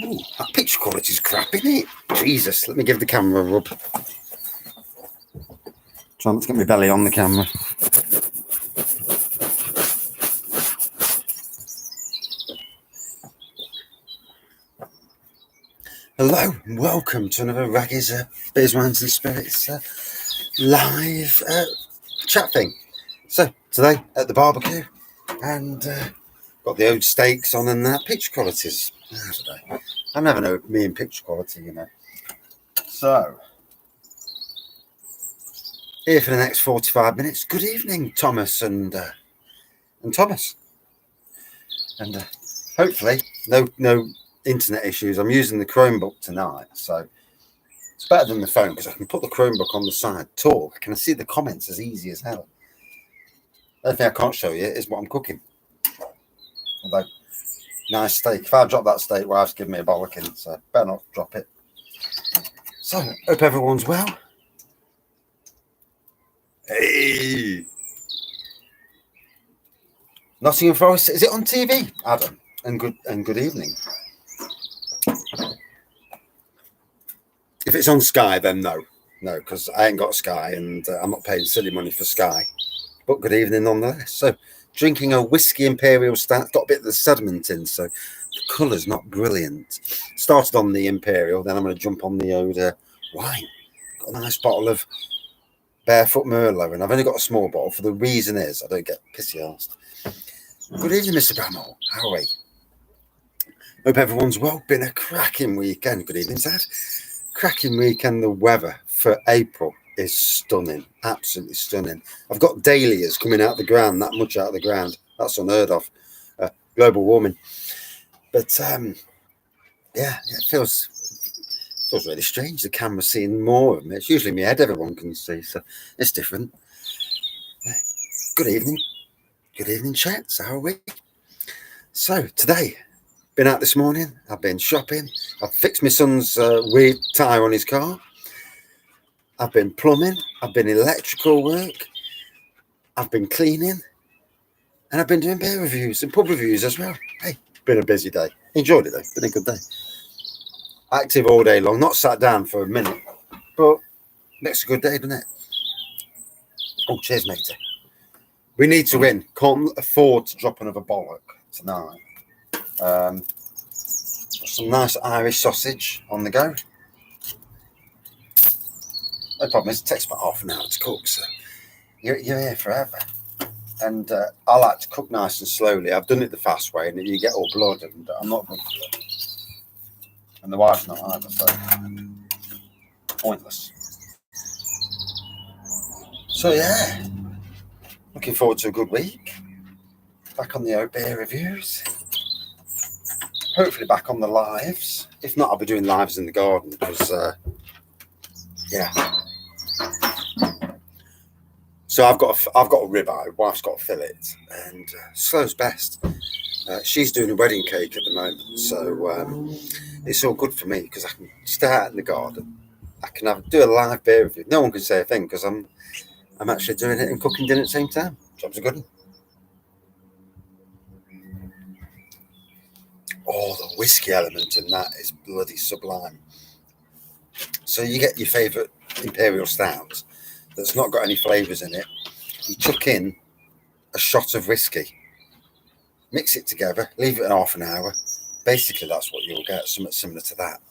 Ooh, that picture quality's crap, isn't it? Jesus, let me give the camera a rub. Try not to get my belly on the camera. Hello, and welcome to another Wraggys Beers, Wines and Spirits live chat thing. So, today at the barbecue, and got the old steaks on and that. Picture quality's, I don't know. I never know me and picture quality, you know. So, here for the next 45 minutes. Good evening, Thomas and Thomas. And hopefully, no internet issues. I'm using the Chromebook tonight, so it's better than the phone because I can put the Chromebook on the side, talk. I can see the comments as easy as hell. The only thing I can't show you is what I'm cooking. Although, nice steak. If I drop that steak, wife's giving me a bollocking, so better not drop it. So, hope everyone's well. Hey! Nottingham Forest, is it on TV, Adam? And good evening. If it's on Sky, then no, because I ain't got Sky and I'm not paying silly money for Sky. But good evening nonetheless. So, drinking a whiskey imperial stout, got a bit of the sediment in, so the colour's not brilliant. Started on the imperial, then I'm going to jump on the old wine. Got a nice bottle of Barefoot Merlot, and I've only got a small bottle. For the reason is I don't get pissy arsed. Good evening, Mr. Bramall. How are we? Hope everyone's well. Been a cracking weekend. Good evening, Dad. Cracking weekend. The weather for April is stunning, absolutely stunning. I've got dahlias coming out of the ground, that much out of the ground. That's unheard of. Global warming. But yeah, it feels really strange. The camera's seeing more of me. It's usually my head everyone can see, so it's different. Good evening, chats. How are we? So today, been out this morning. I've been shopping. I've fixed my son's weird tyre on his car. I've been plumbing. I've been electrical work. I've been cleaning. And I've been doing beer reviews and pub reviews as well. Hey, been a busy day. Enjoyed it though. Been a good day. Active all day long. Not sat down for a minute. But makes a good day, doesn't it? Oh, cheers, matey. We need to win. Can't afford to drop another bollock tonight. Some nice Irish sausage on the go. No problem is it takes about half an hour to cook, so you're here forever. And I like to cook nice and slowly. I've done it the fast way, and you get all blood, and I'm not good for it. And the wife's not either, so pointless. So yeah, looking forward to a good week. Back on the old beer reviews. Hopefully back on the lives. If not, I'll be doing lives in the garden because yeah. So I've got a ribeye. Wife's got a fillet, and slow's best. She's doing a wedding cake at the moment, so it's all good for me because I can stay out in the garden. I can do a live beer review. No one can say a thing because I'm actually doing it and cooking dinner at the same time. Job's a good one. Oh, the whiskey element in that is bloody sublime. So you get your favourite imperial stout that's not got any flavours in it. You chuck in a shot of whiskey, mix it together, leave it half an hour. Basically, that's what you'll get, something similar to that.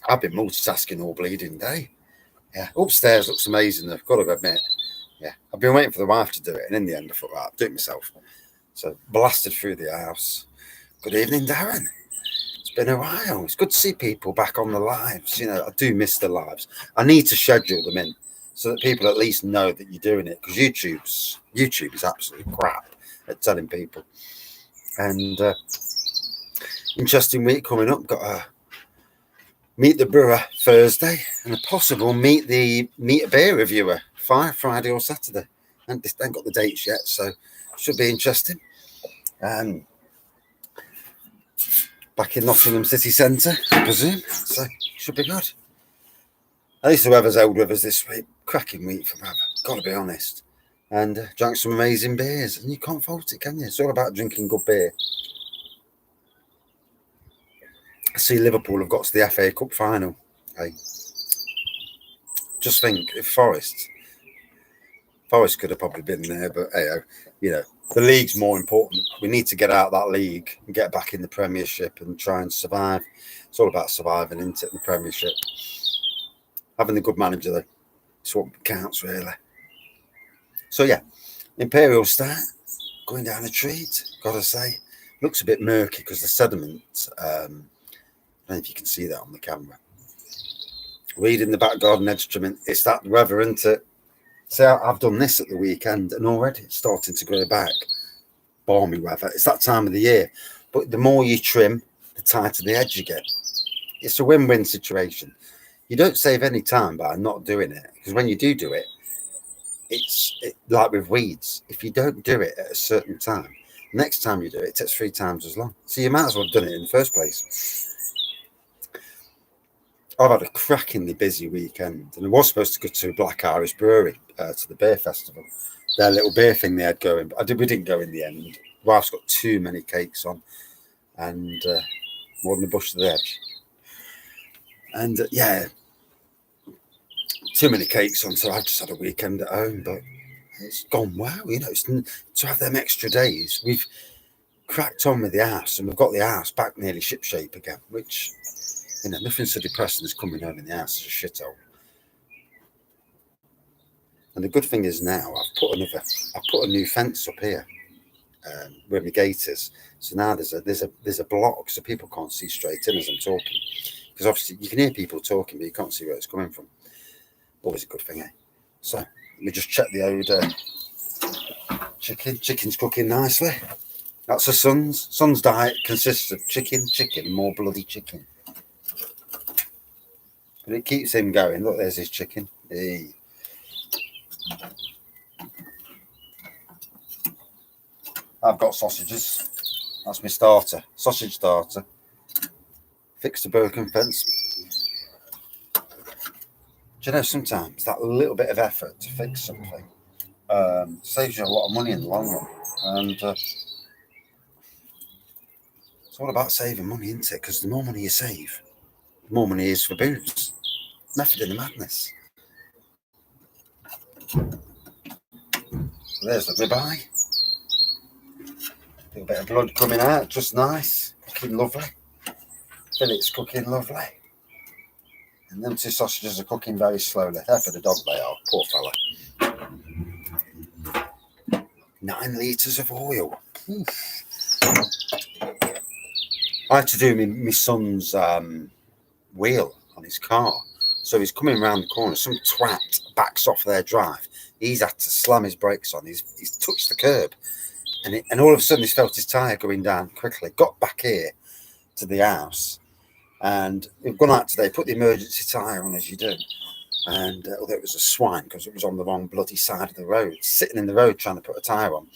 I've been multitasking all bleeding day. Yeah, upstairs looks amazing, I've got to admit. Yeah, I've been waiting for the wife to do it, and in the end, I thought, right, I'll do it myself. So, blasted through the house. Good evening, Darren. It's been a while. It's good to see people back on the lives. You know, I do miss the lives. I need to schedule them in so that people at least know that you're doing it, because YouTube is absolutely crap at telling people. And interesting week coming up. Got a meet the brewer Thursday and a possible meet a beer reviewer Friday or Saturday. And they haven't got the dates yet, so should be interesting. Back in Nottingham city centre, I presume. So should be good. At least the weather's held with us this week. Cracking week for weather, gotta be honest. And drank some amazing beers, and you can't fault it, can you? It's all about drinking good beer. I see Liverpool have got to the FA Cup final. Hey, just think if Forest could have probably been there, but hey, you know, the league's more important. We need to get out of that league and get back in the Premiership and try and survive. It's all about surviving, isn't it, in the Premiership? Having a good manager, though, it's what counts, really. So, yeah, Imperial start, going down a treat, gotta say. Looks a bit murky because the sediment, I don't know if you can see that on the camera. Weed in the back garden instrument, it's that weather, isn't it? See, I've done this at the weekend and already it's starting to grow back. Balmy weather. It's that time of the year. But the more you trim, the tighter the edge you get. It's a win-win situation. You don't save any time by not doing it, because when you do it, it's like with weeds. If you don't do it at a certain time, next time you do it, it takes 3 times as long. So you might as well have done it in the first place. I've had a crackingly busy weekend, and I was supposed to go to Black Irish Brewery to the beer festival, their little beer thing they had going, but we didn't go in the end. Wife's got too many cakes on, and more than the bush to the edge, and yeah, too many cakes on. So I've just had a weekend at home, but it's gone well. You know, it's, to have them extra days, we've cracked on with the house, and we've got the house back nearly shipshape again, which, you know, nothing so depressing as coming home in the house is a shithole. And the good thing is now I've put a new fence up here where my gate is. So now there's a block, so people can't see straight in as I'm talking. Because obviously you can hear people talking, but you can't see where it's coming from. Always a good thing, eh? So let me just check the old chicken. Chicken's cooking nicely. That's the son's diet consists of chicken, and more bloody chicken. But it keeps him going. Look, there's his chicken. Hey. I've got sausages. That's my starter. Sausage starter. Fix the broken fence. Do you know, sometimes that little bit of effort to fix something saves you a lot of money in the long run. And it's all about saving money, isn't it? Because the more money you save, the more money is for booze. Method in the madness. So there's the ribeye. A little bit of blood coming out, just nice. Cooking lovely. Fillet's cooking lovely. And them 2 sausages are cooking very slowly. They're for the dog, they are. Poor fella. 9 litres of oil. Oof. I had to do my son's wheel on his car. So he's coming round the corner. Some twat backs off their drive. He's had to slam his brakes on. He's touched the curb. And all of a sudden he's felt his tyre going down quickly. Got back here to the house. And we've gone out today, put the emergency tyre on as you do. And although it was a swine because it was on the wrong bloody side of the road, sitting in the road trying to put a tyre on.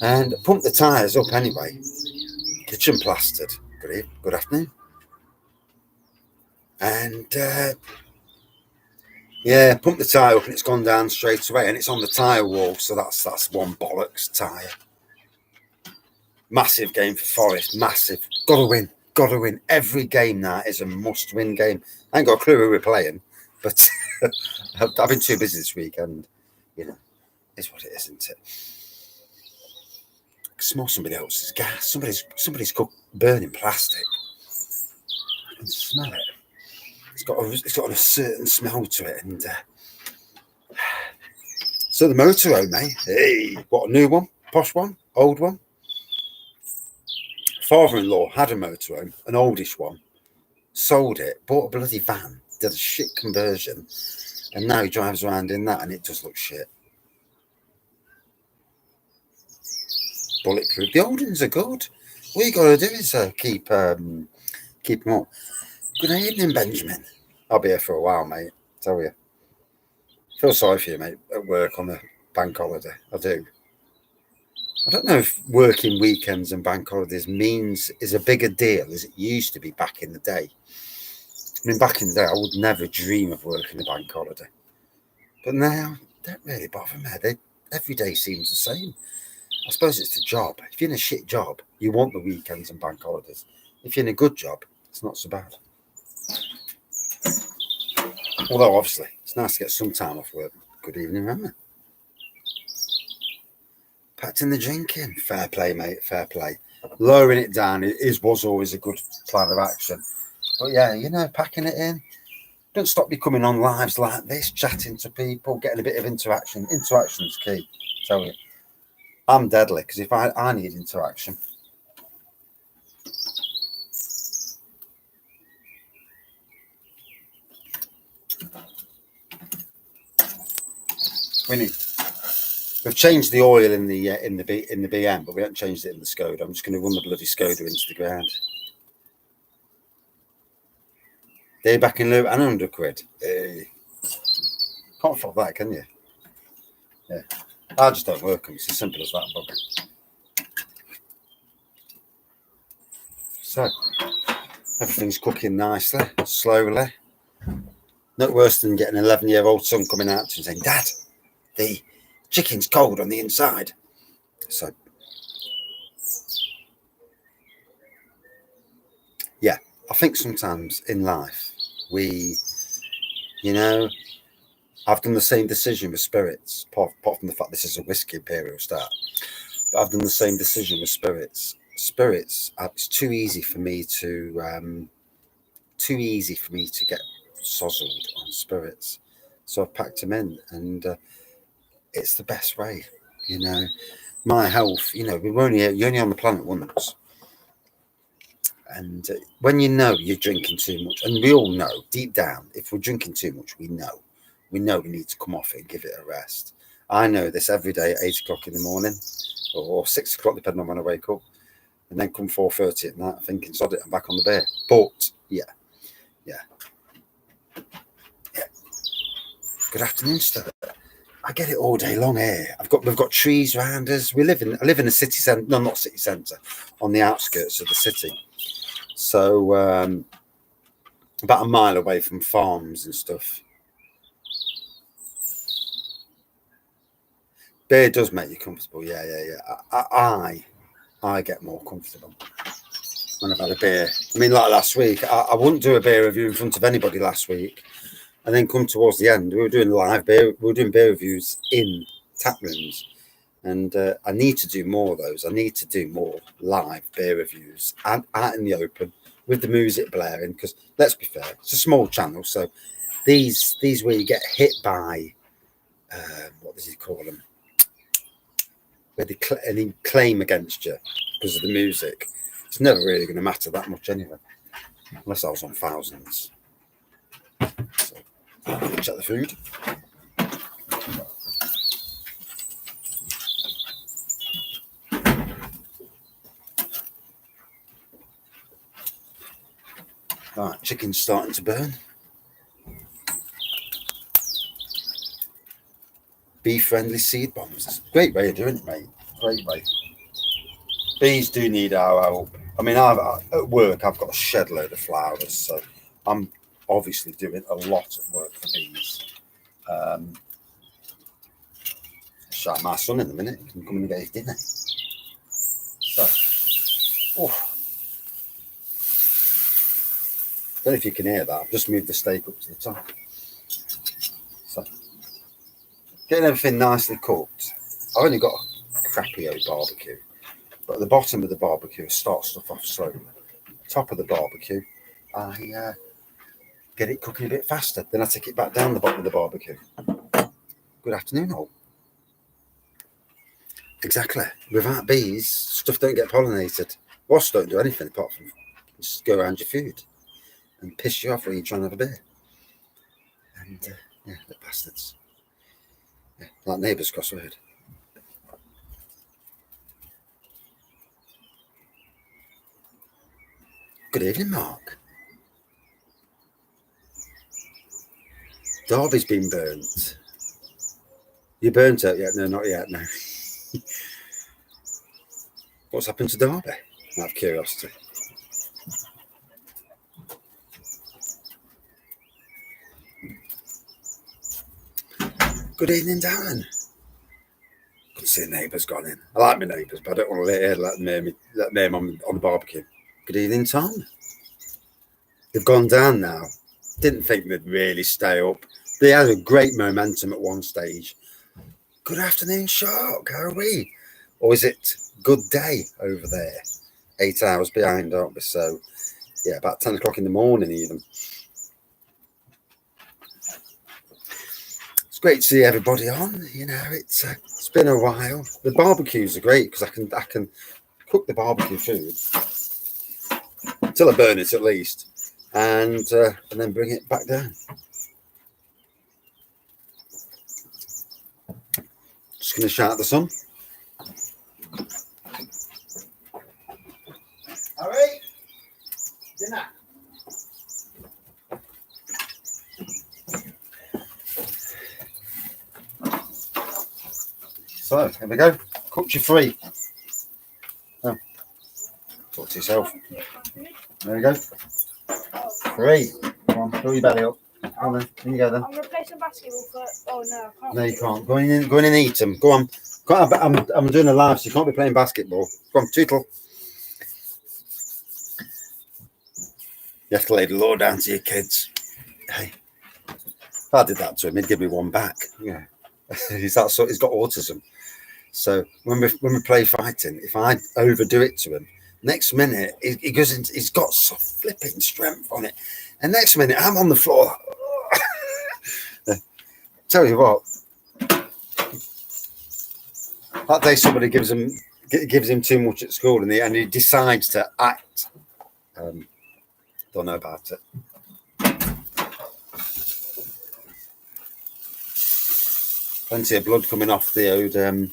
And pumped the tyres up anyway. Kitchen plastered. Good afternoon. And yeah, pumped the tyre up and it's gone down straight away. And it's on the tyre wall, so that's one bollocks tyre. Massive game for Forest, massive. Gotta win. Every game now is a must-win game. I ain't got a clue who we're playing, but I've been too busy this weekend. You know, it's what it is, isn't it? I can smell somebody else's gas. Somebody's burning plastic. I can smell it. It's got a certain smell to it, and so the motorhome, mate. Hey, what, a new one, posh one, old one? Father-in-law had a motorhome, an oldish one, sold it, bought a bloody van, did a shit conversion, and now he drives around in that, and it does look shit. Bulletproof. The old ones are good. All you got to do is keep them up. Good evening, Benjamin. I'll be here for a while, mate. Tell you. Feel sorry for you, mate, at work on the bank holiday. I do. I don't know if working weekends and bank holidays is a bigger deal as it used to be back in the day. I mean, back in the day, I would never dream of working a bank holiday. But now, they don't really bother me. Every day seems the same. I suppose it's the job. If you're in a shit job, you want the weekends and bank holidays. If you're in a good job, it's not so bad. Although, obviously, it's nice to get some time off work. Good evening, remember? Packed in the drinking. Fair play, mate, fair play. Lowering it down was always a good plan of action. But yeah, you know, packing it in. Don't stop me coming on lives like this, chatting to people, getting a bit of interaction. Interaction's key, I tell you. I'm deadly, because if I need interaction. We've changed the oil in the BM, but we haven't changed it in the Skoda. I'm just going to run the bloody Skoda into the ground. Day back in lieu and £100. Can't afford that, can you? Yeah, I just don't work them. It's as simple as that, bugger. So everything's cooking nicely, slowly. Not worse than getting an 11-year-old son coming out to and saying, "Dad, the chicken's cold on the inside." So yeah, I think sometimes in life I've done the same decision with spirits, apart from the fact this is a whiskey imperial stout. But I've done the same decision with spirits. It's too easy for me to get sozzled on spirits. So I've packed them in, and it's the best way. My health. You're only on the planet once. And when you're drinking too much, and we all know deep down, if we're drinking too much, we know we need to come off it and give it a rest. I know this every day at 8 o'clock in the morning or 6 o'clock, depending on when I wake up, and then come 4:30 at night thinking, sod it, I'm back on the beer. But yeah. Good afternoon, sir. I get it all day long here. We've got trees around us. I live in a city centre, no, not city centre, on the outskirts of the city. So about a mile away from farms and stuff. Beer does make you comfortable. Yeah. I get more comfortable when I've had a beer. I mean, like last week, I wouldn't do a beer review in front of anybody last week. And then come towards the end, we were doing beer reviews in tap rooms. And I need to do more of those. I need to do more live beer reviews and out in the open with the music blaring. Because let's be fair, it's a small channel. So these where you get hit by, what does he call them? Where they any claim against you because of the music. It's never really going to matter that much anyway. Unless I was on thousands. So, check the food. Right, chicken's starting to burn. Bee-friendly seed bombs. Great way of doing it, mate. Great way. Bees do need our help. I mean, at work, I've got a shed load of flowers, so I'm obviously doing a lot of work for bees. Shout my son in a minute. He can come and get his dinner. So, don't know if you can hear that. I've just moved the steak up to the top. So, getting everything nicely cooked. I've only got a crappy old barbecue, but at the bottom of the barbecue, I start stuff off slowly. Top of the barbecue, I get it cooking a bit faster. Then I take it back down the bottom of the barbecue. Good afternoon, all. Exactly. Without bees, stuff don't get pollinated. Wasps don't do anything apart from just go around your food and piss you off when you try and have a beer. And yeah, the bastards. Yeah, like neighbours across the road. Good evening, Mark. Derby's been burnt. You burnt it yet? No, not yet, no. What's happened to Derby? Out of curiosity. Good evening, Darren. Good to see the neighbours gone in. I like my neighbours, but I don't want to let them name on the barbecue. Good evening, Tom. They've gone down now. Didn't think they'd really stay up. They had a great momentum at one stage. Good afternoon, Shark. How are we? Or is it good day over there? 8 hours behind, aren't we? So, yeah, about 10 o'clock in the morning even. It's great to see everybody on. You know, it's been a while. The barbecues are great because I can cook the barbecue food until I burn it at least, and then bring it back down. Just going to shout at the sun. All right, dinner. So here we go. Cooked you free. Oh, talk to yourself. There we go. Free. Come on, fill your belly up. Come on then. In you go then. I'm gonna play some basketball for. Oh no, I can't. No, you can't. Go in and eat them. Go on. I'm doing a live, so you can't be playing basketball. Go on, tootle. You have to lay the law down to your kids. Hey, if I did that to him, he'd give me one back. Yeah, he's got autism. So when we play fighting, if I overdo it to him, next minute he goes into, he's got some flipping strength on it, and next minute I'm on the floor. Tell you what, that day somebody gives him too much at school, and he decides to act. Don't know about it. Plenty of blood coming off the old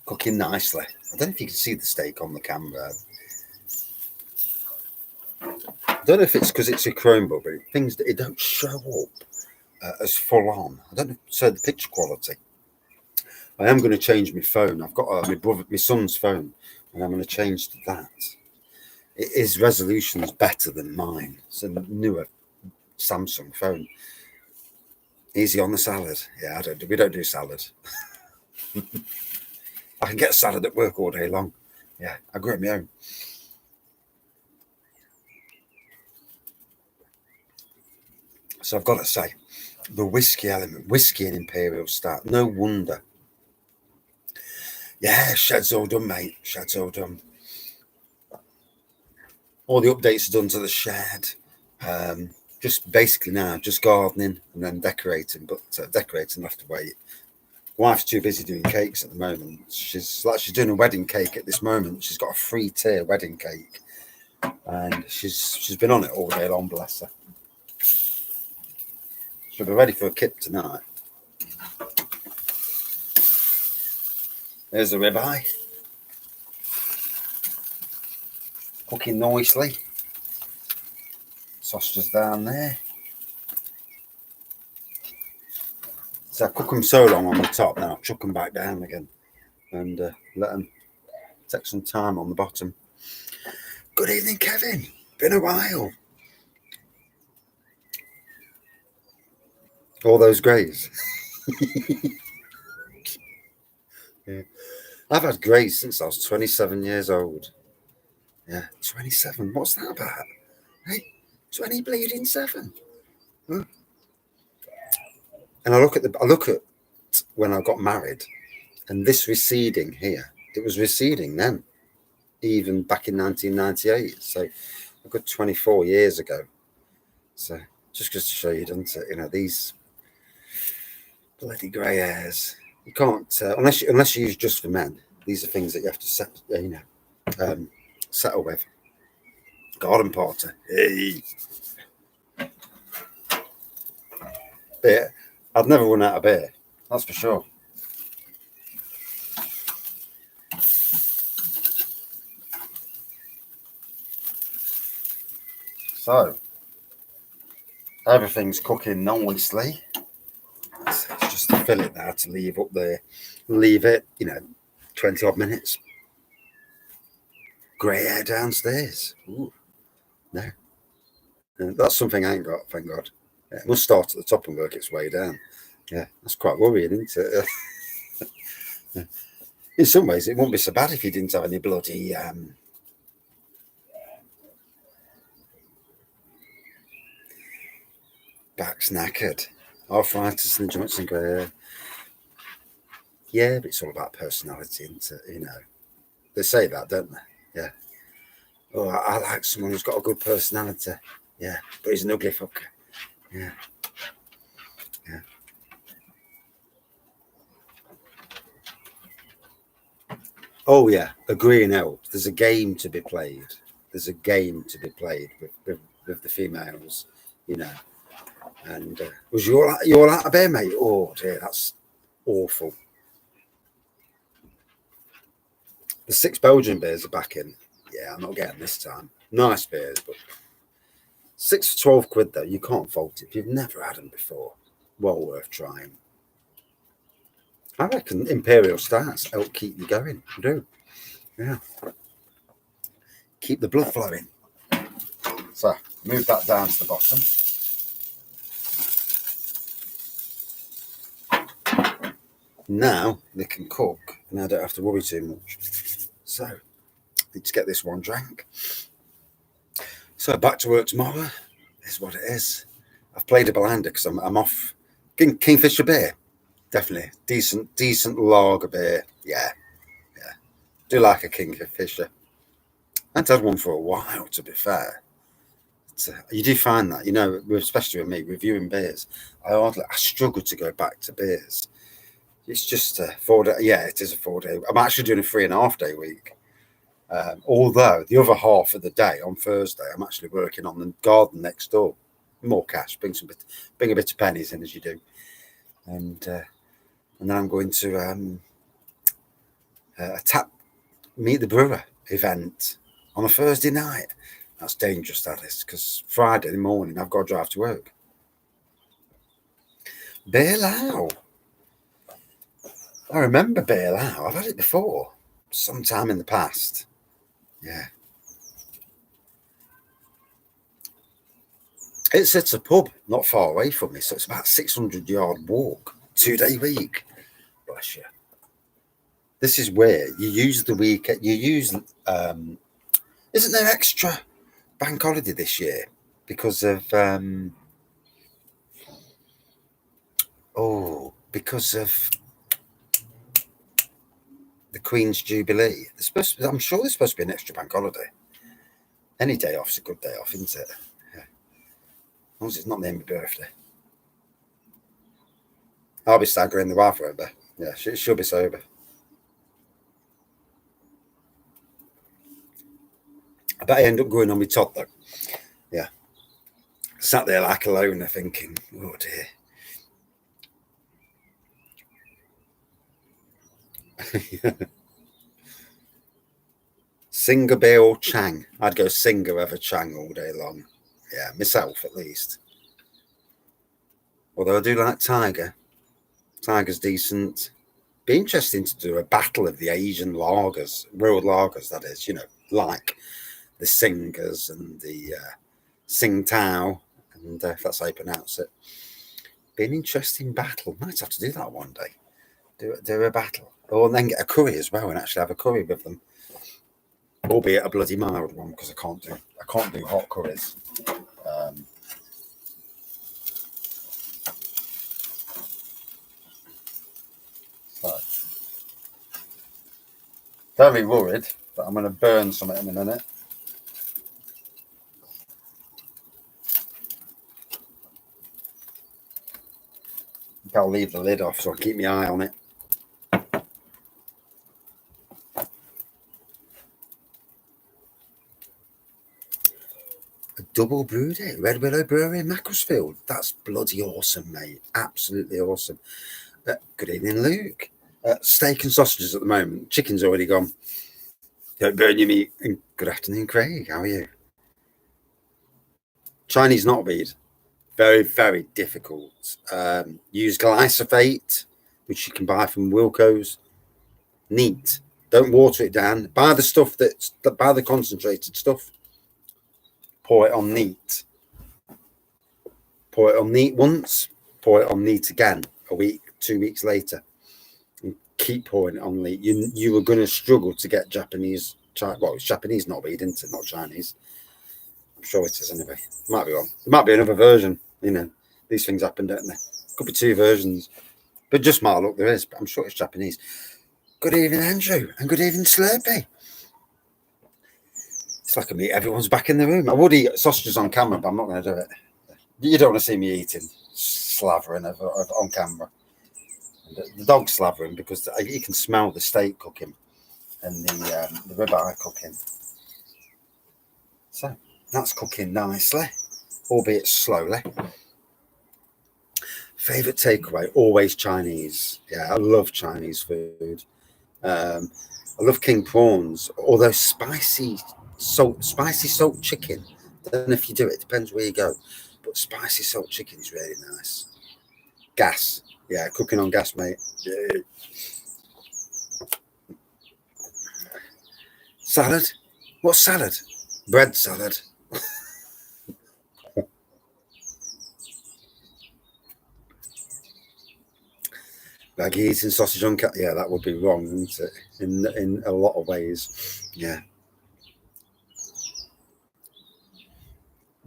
cooking nicely. I don't know if you can see the steak on the camera. I don't know if it's because it's a Chromebook, but things that it don't show up as full on. I don't know. So the picture quality. I am going to change my phone. I've got my son's phone, and I'm going to change to that. His resolution's better than mine. It's a newer Samsung phone. Easy on the salad. Yeah, we don't do salad. I can get salad at work all day long. Yeah, I grew it my own. So I've got to say, the whiskey element, whiskey and Imperial Stout, no wonder. Yeah, shed's all done, mate. Shed's all done. All the updates are done to the shed. Just basically now, just gardening and then decorating, but decorating I have to wait. Wife's too busy doing cakes at the moment. She's doing a wedding cake at this moment. She's got a 3-tier wedding cake, and she's been on it all day long, bless her. She'll be ready for a kip tonight. There's the ribeye. Cooking nicely. Sausages down there. So I cook them so long on the top, now I'll chuck them back down again and let them take some time on the bottom. Good evening, Kevin. Been a while. All those greys. Yeah. I've had greys since I was 27 years old. Yeah, 27. What's that about? Hey, 20 bleeding 7. Huh? And I look at when I got married, and this receding here, it was receding then, even back in 1998. So a good 24 years ago. So just to show you, doesn't it? You know, these bloody grey hairs. You can't unless you use just for men. These are things that you have to settle with. Garden party. Hey. Beer. I've never run out of beer. That's for sure. So everything's cooking nicely. It's just to fill it now, to leave up there. Leave it, 20 odd minutes. Grey hair downstairs. Ooh, no. That's something I ain't got, thank God. Yeah, it must start at the top and work its way down. Yeah, that's quite worrying, isn't it? In some ways, it wouldn't be so bad if you didn't have any bloody back's knackered, arthritis in the joints and go. Yeah, but it's all about personality, isn't it? You know, they say that, don't they? Yeah. Oh, I like someone who's got a good personality. Yeah, but he's an ugly fucker. Yeah. Yeah. Oh, yeah. Agreeing helps. There's a game to be played. There's a game to be played with the females, you know. And was you all out of bed, mate? Oh, dear, that's awful. The 6 Belgian beers are back in. Yeah, I'm not getting this time. Nice beers, but 6 for 12 quid, though. You can't fault it. If you've never had them before, well worth trying. I reckon Imperial Stouts help keep you going. I do. Yeah. Keep the blood flowing. So, move that down to the bottom. Now they can cook and I don't have to worry too much. So, need to get this one drank. So, back to work tomorrow. Is what it is. I've played a blinder because I'm off. Kingfisher beer. Definitely. Decent lager beer. Yeah. Do like a Kingfisher. I haven't had one for a while, to be fair. You do find that, you know, especially with me, reviewing beers, I struggle to go back to beers. It's just a 4 day. Yeah, it is a 4 day. I'm actually doing a 3.5 day week. Although the other half of the day on Thursday, I'm actually working on the garden next door. More cash, bring a bit of pennies in as you do, and then I'm going to a meet the brewer event on a Thursday night. That's dangerous, that is, because Friday morning I've got to drive to work. Beer Lau. I remember Beer Lau. I've had it before, sometime in the past. Yeah. It's at a pub not far away from me, so it's about 600-yard walk, 2 day week. Bless you. This is where you use the week. You use. Isn't there extra bank holiday this year because of because of the Queen's Jubilee? I'm sure there's supposed to be an extra bank holiday. Any day off's a good day off, isn't it? Yeah. As long as it's not my birthday. I'll be staggering, the wife won't be. Yeah, she'll be sober. I bet I end up going on with Todd though. Yeah. Sat there like a loner thinking, oh dear. Singer beer or Chang? I'd go Singer over Chang all day long. Yeah, myself at least. Although I do like Tiger. Tiger's decent. Be interesting to do a battle of the Asian lagers, world lagers, that is, you know, like the Singers and the Sing Tao, and if that's how you pronounce it. Be an interesting battle. Might have to do that one day. Do a battle. Or then get a curry as well and actually have a curry with them. Albeit a bloody mild one, because I can't do hot curries. So very worried that I'm going to burn something in a minute. I'll leave the lid off so I'll keep my eye on it. A double brewed it, Red Willow Brewery in Macclesfield. That's bloody awesome, mate. Absolutely awesome. Good evening, Luke. Steak and sausages at the moment. Chicken's already gone. Don't burn your meat. And good afternoon, Craig. How are you? Chinese knotweed. Very, very difficult. Use glyphosate, which you can buy from Wilco's. Neat. Don't water it down. Buy the concentrated stuff. Pour it on neat. Pour it on neat once. Pour it on neat again. A week, 2 weeks later. keep pouring it on the. You were going to struggle to get Japanese. Well, it's Japanese knobweed, isn't it? Not Chinese. I'm sure it is anyway. Might be wrong. There might be another version. You know, these things happen, don't they? Could be two versions. But just my luck, there is. But I'm sure it's Japanese. Good evening, Andrew, and good evening, Slurpee. It's like everyone's back in the room. I would eat sausages on camera, but I'm not going to do it. You don't want to see me eating, slavering on camera. The dog's slavering because you can smell the steak cooking and the ribeye cooking. So that's cooking nicely, albeit slowly. Favorite takeaway, always Chinese. Yeah, I love Chinese food. I love king prawns, although spicy salt chicken. I don't know if you do it. Depends where you go, but spicy salt chicken is really nice. Gas, yeah, cooking on gas, mate. Yeah. Salad? What salad? Bread salad. Wraggys and sausage on cat. Yeah, that would be wrong, wouldn't it? In a lot of ways. Yeah.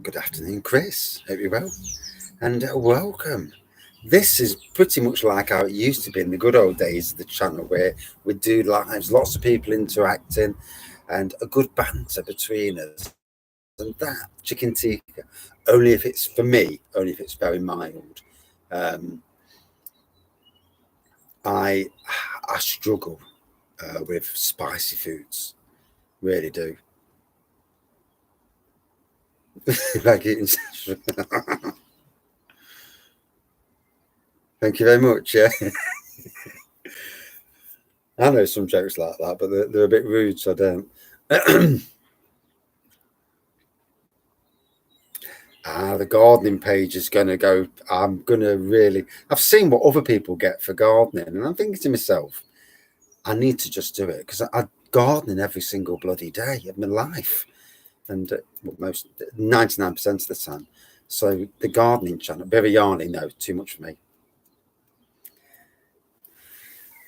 Good afternoon, Chris. Hope you're well. And welcome. This is pretty much like how it used to be in the good old days of the channel, where we'd do lives, lots of people interacting, and a good banter between us. And that chicken tikka, only if it's for me, only if it's very mild. I struggle with spicy foods, really do. Like eating. Thank you very much. Yeah, I know some jokes like that, but they're a bit rude, so I don't. The gardening page is going to go. I'm going to really. I've seen what other people get for gardening, and I'm thinking to myself, I need to just do it because I gardening every single bloody day of my life, and most 99% of the time. So the gardening channel, bit of a yarny, no, too much for me.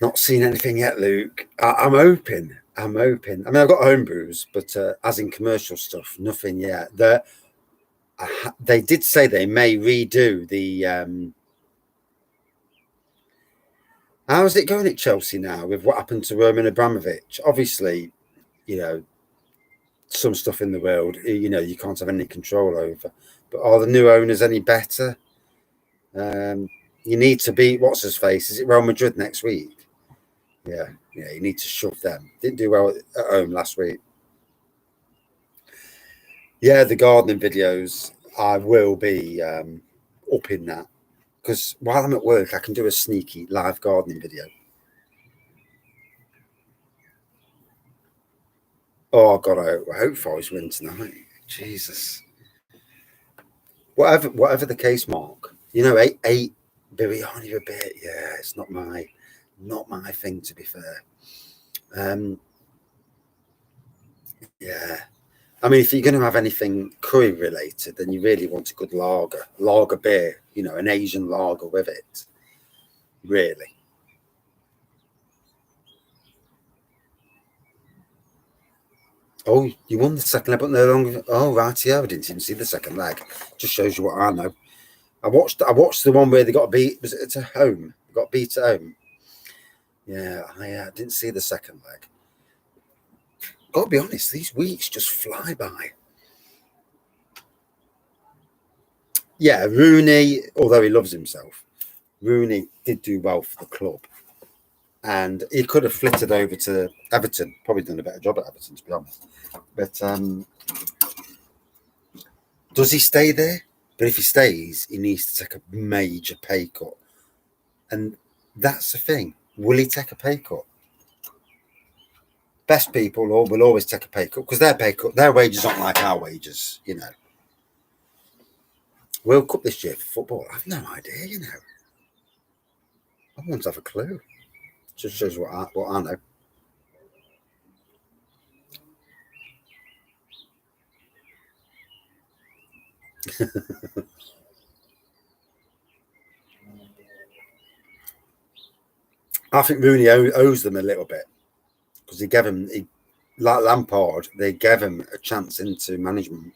Not seen anything yet, Luke. I'm hoping. I mean, I've got home brews, but as in commercial stuff, nothing yet. They did say they may redo the. How's it going at Chelsea now with what happened to Roman Abramovich? Obviously, you know, some stuff in the world, you know, you can't have any control over. But are the new owners any better? You need to beat what's his face? Is it Real Madrid next week? Yeah, you need to shove them. Didn't do well at home last week. Yeah, the gardening videos, I will be up in that because while I'm at work, I can do a sneaky live gardening video. Oh God, I hope Forest win tonight. Jesus, whatever the case, Mark. You know, eight biryani a bit. Yeah, it's not my thing, to be fair. Yeah. I mean, if you're going to have anything curry related, then you really want a good lager beer, you know, an Asian lager with it. Really. Oh, you won the second leg, but no longer. Oh, right, yeah, I didn't even see the second leg. Just shows you what I know. I watched the one where they got beat. Was it at home? Got beat at home. Yeah, I didn't see the second leg. Got to be honest, these weeks just fly by. Yeah, Rooney, although he loves himself, Rooney did do well for the club. And he could have flitted over to Everton. Probably done a better job at Everton, to be honest. But does he stay there? But if he stays, he needs to take a major pay cut. And that's the thing. Will he take a pay cut? Best people will always take a pay cut because their wages aren't like our wages, you know. World Cup this year for football, I've no idea, you know. I won't have a clue. Just shows what I know. I think Rooney owes them a little bit because he gave him, like Lampard, they gave him a chance into management.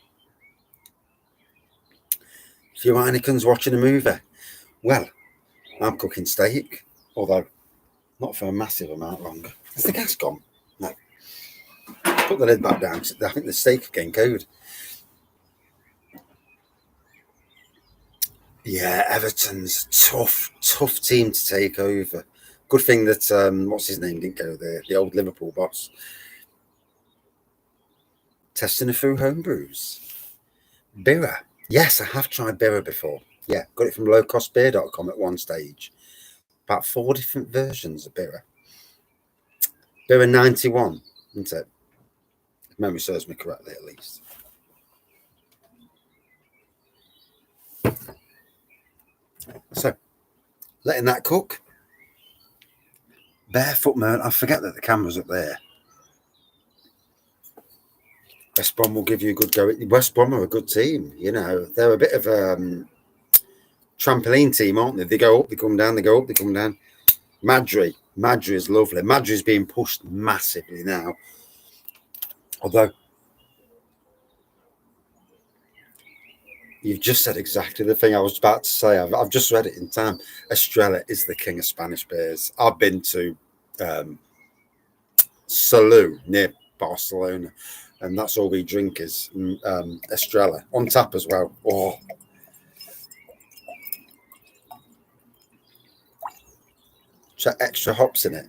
If you're Heineken's watching a movie, well, I'm cooking steak, although not for a massive amount longer. Is the gas gone? No. Put the lid back down. I think the steak again code. Yeah, Everton's tough team to take over. Good thing that what's his name didn't go there. The old Liverpool boss. Testing a few homebrews. Birra. Yes, I have tried Birra before. Yeah, got it from lowcostbeer.com at one stage. About 4 different versions of Birra. Birra 91, isn't it? If memory serves me correctly, at least. So, letting that cook. Barefoot man. I forget that the camera's up there. West Brom will give you a good go. West Brom are a good team. You know, they're a bit of a trampoline team, aren't they? They go up, they come down, they go up, they come down. Madry is lovely. Madry's being pushed massively now. Although, you've just said exactly the thing I was about to say. I've just read it in time. Estrella is the king of Spanish beers. I've been to Salou near Barcelona, and that's all we drink is Estrella on tap as well. Oh, extra hops in it.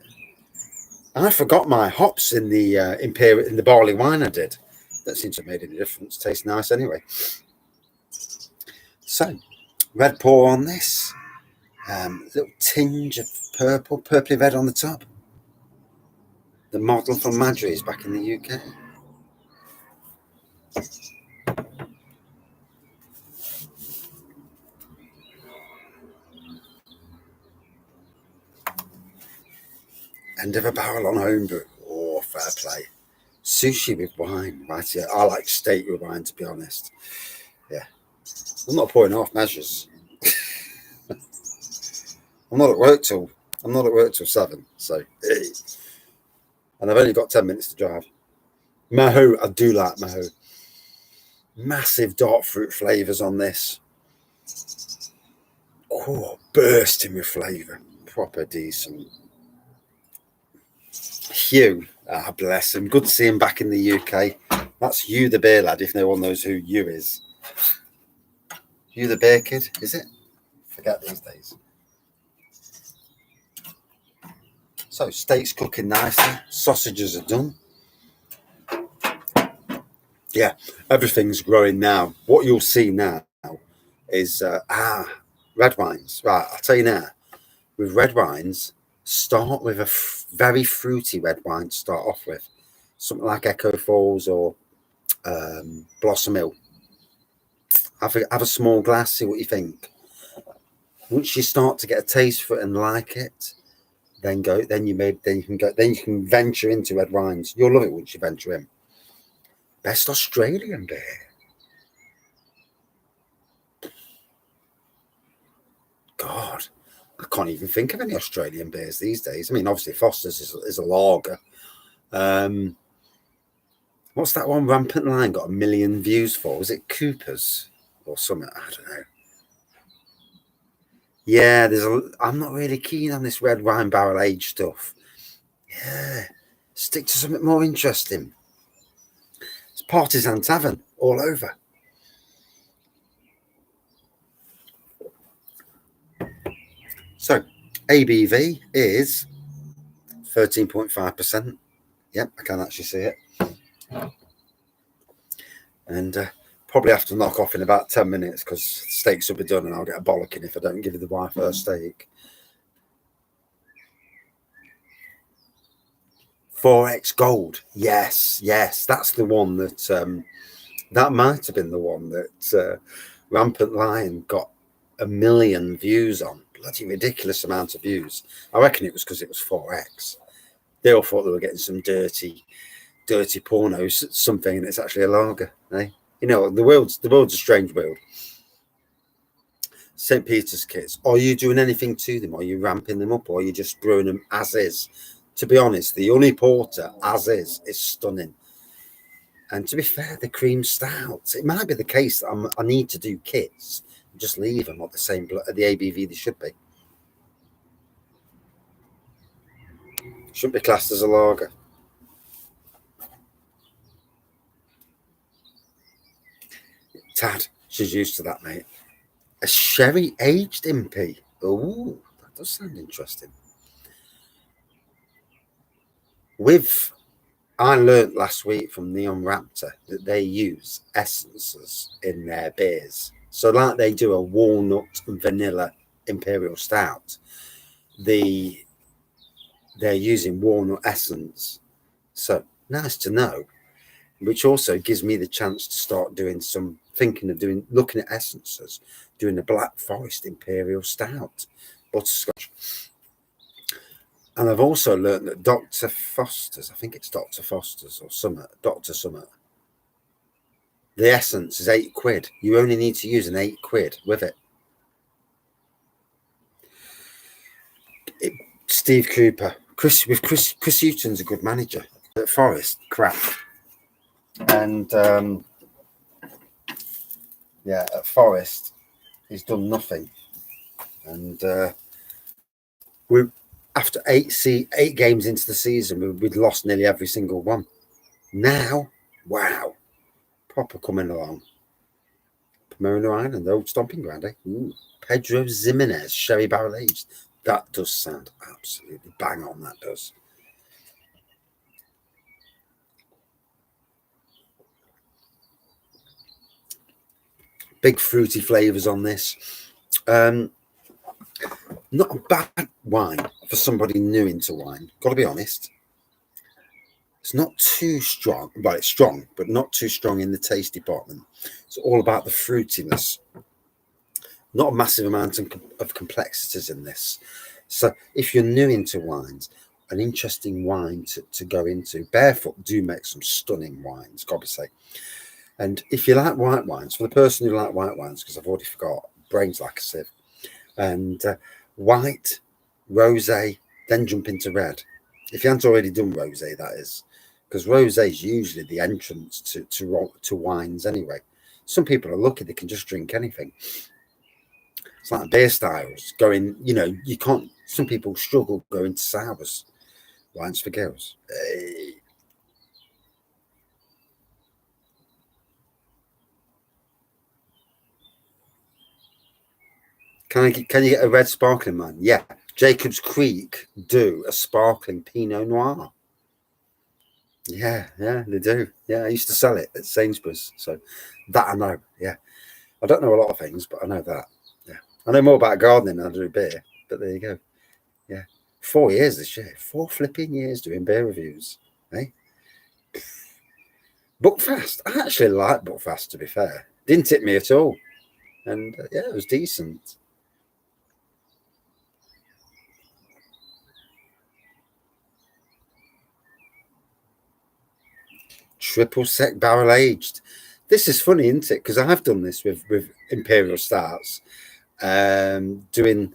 I forgot my hops in the imperial in the barley wine I did. That seems to have made any difference. Tastes nice anyway. So, red pour on this. Little tinge of purple, purpley red on the top. The model from Madry is back in the UK. End of a barrel on homebrew. Oh, fair play. Sushi with wine, right here. I like steak with wine, to be honest. Yeah. I'm not pouring half measures. I'm not at work till 7, so and I've only got 10 minutes to drive. Mahou, I do like Mahou. Massive dark fruit flavours on this. Oh, bursting with flavour. Proper decent. Hugh, bless him. Good to see him back in the UK. That's Hugh the beer lad, if no one knows who Hugh is. Hugh the beer kid, is it? Forget these days. So, steak's cooking nicely. Sausages are done. Yeah, everything's growing now. What you'll see now is red wines. Right, I'll tell you now. With red wines, start with a very fruity red wine to start off with. Something like Echo Falls or Blossom Hill. Have a small glass, see what you think. Once you start to get a taste for it and like it, then you can venture into red wines. You'll love it once you venture in. Best Australian beer. God, I can't even think of any Australian beers these days. I mean, obviously Foster's is a lager. What's that one Rampant Line got 1 million views for? Was it Cooper's or something? I don't know. Yeah, I'm not really keen on this red wine barrel aged stuff. Yeah, stick to something more interesting. It's Partisan Tavern all over. So, ABV is 13.5%. Yep, I can actually see it. And probably have to knock off in about 10 minutes because steaks will be done and I'll get a bollocking if I don't give you the wife her steak. 4X Gold. Yes, that's the one that that might have been the one that Rampant Lion got 1 million views on. Bloody ridiculous amount of views. I reckon it was because it was 4X. They all thought they were getting some dirty pornos, something, and it's actually a lager. Eh? You know, the world's a strange world. St. Peter's kits. Are you doing anything to them? Are you ramping them up, or are you just brewing them as is? To be honest, the Honey Porter as is stunning. And to be fair, the cream stout, it might be the case that I need to do kits, just leave them at the same at the ABV they should be. Shouldn't be classed as a lager. Tad, she's used to that, mate. A sherry aged impy. Oh, that does sound interesting. I learnt last week from Neon Raptor that they use essences in their beers. So like they do a walnut and vanilla imperial stout, they're using walnut essence. So nice to know, which also gives me the chance to start doing looking at essences, doing a Black Forest imperial stout, butterscotch. And I've also learned that Dr. Foster's, I think it's Dr. Foster's or Dr. Summit, the essence is £8. You only need to use an £8 with it. Steve Cooper. Chris Hughton's a good manager. At Forest, crap. And at Forest, he's done nothing. And after 8 games into the season, we'd lost nearly every single one. Now, wow, proper coming along. Pomona Island, the old stomping ground, eh? Ooh, Pedro Ximenez, sherry barrel aged. That does sound absolutely bang on, that does. Big fruity flavours on this. Not a bad wine for somebody new into wine. Got to be honest. It's not too strong. Well, it's strong, but not too strong in the taste department. It's all about the fruitiness. Not a massive amount of complexities in this. So if you're new into wines, an interesting wine to go into. Barefoot do make some stunning wines, got to say. And if you like white wines, for the person who like white wines, because I've already forgot, brain's like a sieve. And white, rosé, then jump into red. If you haven't already done rosé, that is, because rosé is usually the entrance to wines anyway. Some people are lucky they can just drink anything. It's like beer styles going. You can't. Some people struggle going to sours, wines for girls. Hey. Can you get a red sparkling wine? Yeah, Jacob's Creek do a sparkling Pinot Noir. Yeah, they do. Yeah, I used to sell it at Sainsbury's, so that I know. Yeah, I don't know a lot of things, but I know that. Yeah, I know more about gardening than I do beer. But there you go. Yeah, 4 years this year. 4 flipping years doing beer reviews. Eh? Buckfast. I actually like Buckfast, to be fair. Didn't tip me at all, and it was decent. Triple sec barrel aged. This is funny, isn't it? Because I've done this with imperial stouts. I've done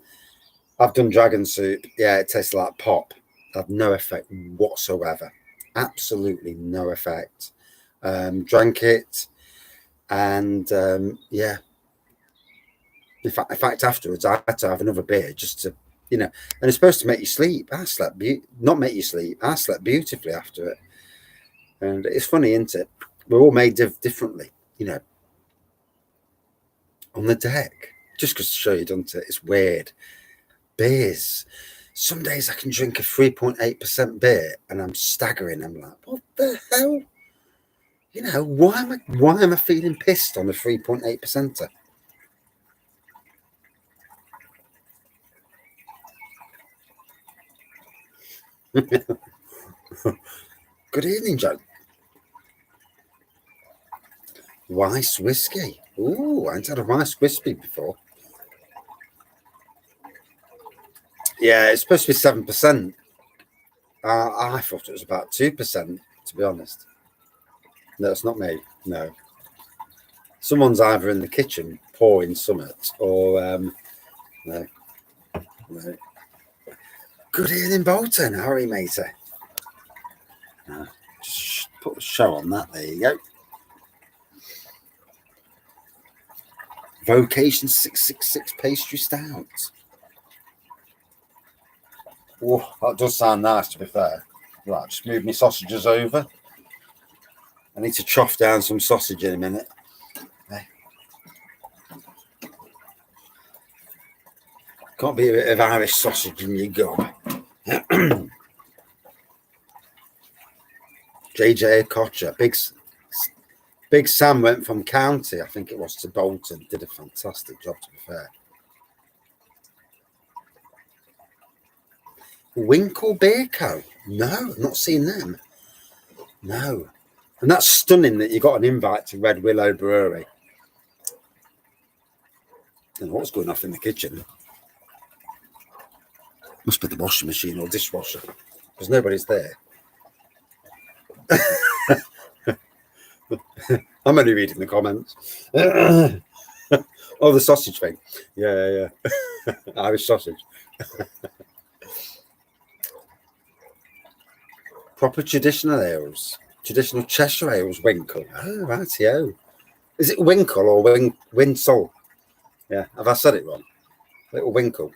dragon soup. Yeah, it tastes like pop. Had no effect whatsoever. Absolutely no effect. Drank it, and yeah. In fact, afterwards I had to have another beer just to, and it's supposed to make you sleep. I slept not make you sleep. I slept beautifully after it. And it's funny, isn't it? We're all made differently, on the deck. Just because to show you, doesn't it? It's weird. Beers. Some days I can drink a 3.8% beer and I'm staggering. I'm like, what the hell? Why am I feeling pissed on a 3.8%? Good evening, Joe. Rice whiskey. Ooh, I haven't had a rice whiskey before. Yeah, it's supposed to be 7%. I thought it was about 2%, to be honest. No, it's not me. No. Someone's either in the kitchen pouring something or no. Good evening, Bolton. How are you, matey? Just put a show on that. There you go. Vocation 666 pastry stout. Oh, that does sound nice, to be fair. Right, just move my sausages over. I need to trough down some sausage in a minute. Can't be a bit of Irish sausage in your gob. JJ Kocher, Big Sam went from County, I think it was, to Bolton. Did a fantastic job, to be fair. Winkle Beer Co. No, I've not seen them. No. And that's stunning that you got an invite to Red Willow Brewery. I don't know what's going off in the kitchen. Must be the washing machine or dishwasher, because nobody's there. I'm only reading the comments. Oh, the sausage thing. Yeah. Irish sausage. Proper traditional ales. Traditional Cheshire ales, Winkle. Oh, rightio. Is it Winkle or Winsole? Yeah, have I said it wrong? Little Winkle.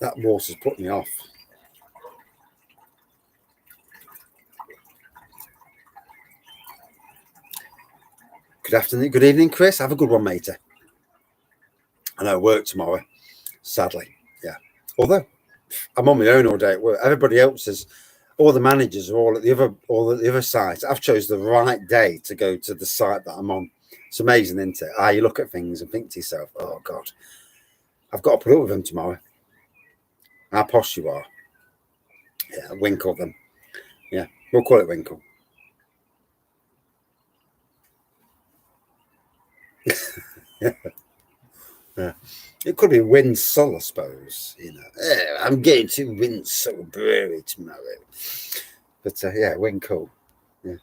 That water's put me off. Good afternoon, good evening, Chris. Have a good one, matey. I know I work tomorrow, sadly. Yeah. Although I'm on my own all day at work. Everybody else is, all the managers are all at the other site. I've chose the right day to go to the site that I'm on. It's amazing, isn't it? You look at things and think to yourself, oh God, I've got to put up with them tomorrow. How posh you are. Yeah, Winkle them. Yeah, we'll call it Winkle. Yeah. It could be Winsole, I suppose. You know, I'm going to Winsole Brewery tomorrow. But yeah, Winkle. Yeah.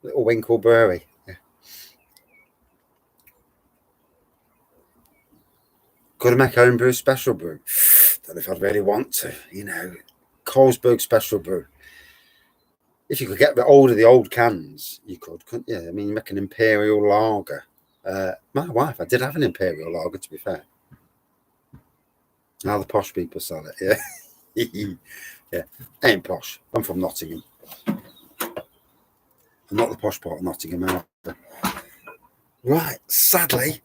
Little Winkle Brewery. Yeah. Could I make home brew special brew? Don't know if I'd really want to. You know, Carlsberg special brew. If you could get hold of the old cans, you could, couldn't you? I mean, you make an imperial lager. My wife, I did have an imperial lager, to be fair. How the posh people sell it, yeah. Yeah, ain't posh. I'm from Nottingham. I'm not the posh part of Nottingham either. Right, sadly,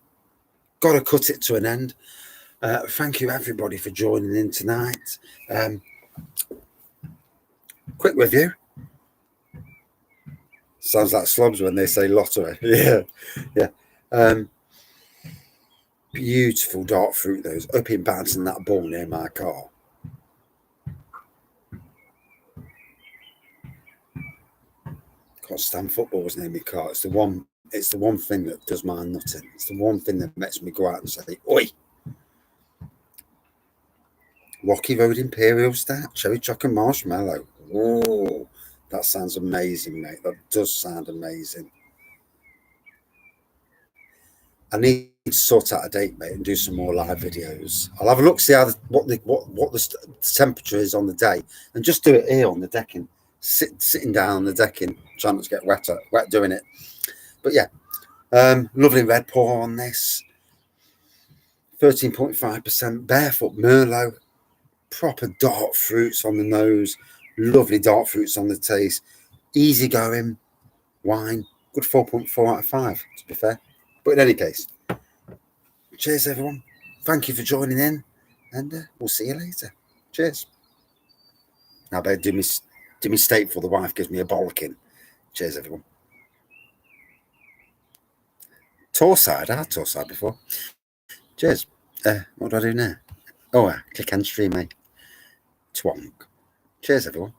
got to cut it to an end. Thank you, everybody, for joining in tonight. Quick review. Sounds like slobs when they say lottery. Yeah. Beautiful dark fruit, those, up in bouncing that ball near my car. Can't stand footballs near my car. It's the one thing that does my nutting. It's the one thing that makes me go out and say, oi. Rocky Road Imperial Stout, cherry chocolate marshmallow. Oh, that sounds amazing, mate. That does sound amazing. I need to sort out a date, mate, and do some more live videos. I'll have a look, see how what the temperature is on the day, and just do it here on the decking, sitting down on the decking, trying not to get wet doing it. But yeah, lovely red pour on this. 13.5% barefoot Merlot. Proper dark fruits on the nose, lovely dark fruits on the taste, easy going wine, good 4.4 out of 5, to be fair. But in any case, cheers everyone, thank you for joining in, and we'll see you later. Cheers. Now I better do me state before the wife gives me a bollocking. Cheers everyone. Torside, I had Torside before. Cheers. What do I do now? Oh, click on stream, mate. Twonk. Cheers, everyone.